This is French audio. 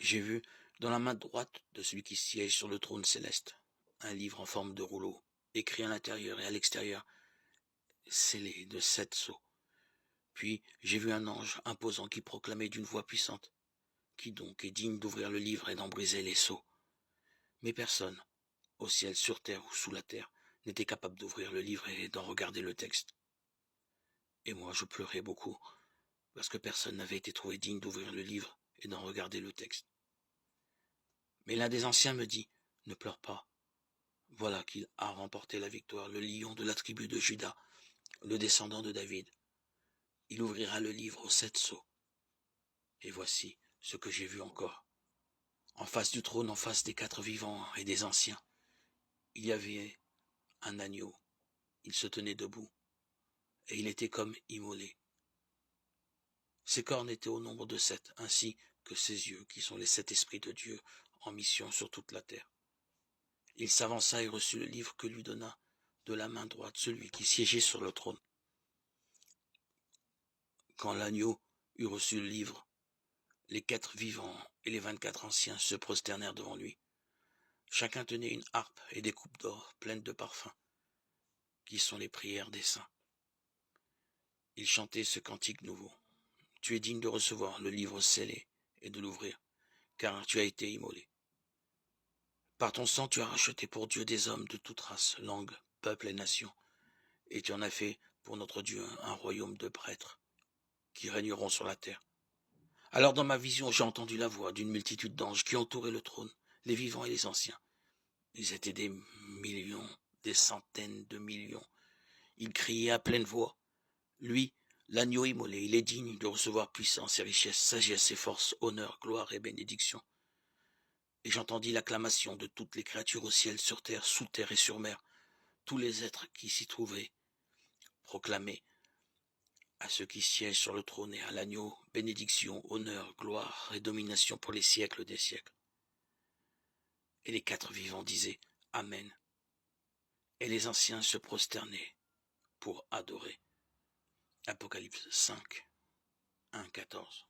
J'ai vu, dans la main droite de celui qui siège sur le trône céleste, un livre en forme de rouleau, écrit à l'intérieur et à l'extérieur, scellé de 7 sceaux. Puis j'ai vu un ange imposant qui proclamait d'une voix puissante: qui donc est digne d'ouvrir le livre et d'en briser les sceaux? Mais personne, au ciel, sur terre ou sous la terre, n'était capable d'ouvrir le livre et d'en regarder le texte. Et moi je pleurais beaucoup, parce que personne n'avait été trouvé digne d'ouvrir le livre et d'en regarder le texte. Mais l'un des anciens me dit: ne pleure pas. Voilà qu'il a remporté la victoire, le lion de la tribu de Juda, le descendant de David. Il ouvrira le livre aux 7 sceaux. Et voici ce que j'ai vu encore. En face du trône, en face des 4 vivants et des anciens, il y avait un agneau. Il se tenait debout, et il était comme immolé. Ses cornes étaient au nombre de 7, ainsi que ses yeux, qui sont les 7 esprits de Dieu en mission sur toute la terre. Il s'avança et reçut le livre que lui donna de la main droite celui qui siégeait sur le trône. Quand l'agneau eut reçu le livre, les 4 vivants et les 24 anciens se prosternèrent devant lui. Chacun tenait une harpe et des coupes d'or pleines de parfums, qui sont les prières des saints. Ils chantaient ce cantique nouveau: tu es digne de recevoir le livre scellé et de l'ouvrir, car tu as été immolé. Par ton sang tu as racheté pour Dieu des hommes de toute race, langue, peuple et nation, et tu en as fait pour notre Dieu un royaume de prêtres qui régneront sur la terre. Alors dans ma vision j'ai entendu la voix d'une multitude d'anges qui entouraient le trône, les vivants et les anciens. Ils étaient des millions, des centaines de millions. Ils criaient à pleine voix: lui, l'agneau immolé, il est digne de recevoir puissance et richesse, sagesse et force, honneur, gloire et bénédiction. Et j'entendis l'acclamation de toutes les créatures au ciel, sur terre, sous terre et sur mer, tous les êtres qui s'y trouvaient, proclamer à ceux qui siègent sur le trône et à l'agneau bénédiction, honneur, gloire et domination pour les siècles des siècles. Et les 4 vivants disaient Amen. Et les anciens se prosternaient pour adorer. Apocalypse 5, 1, 14.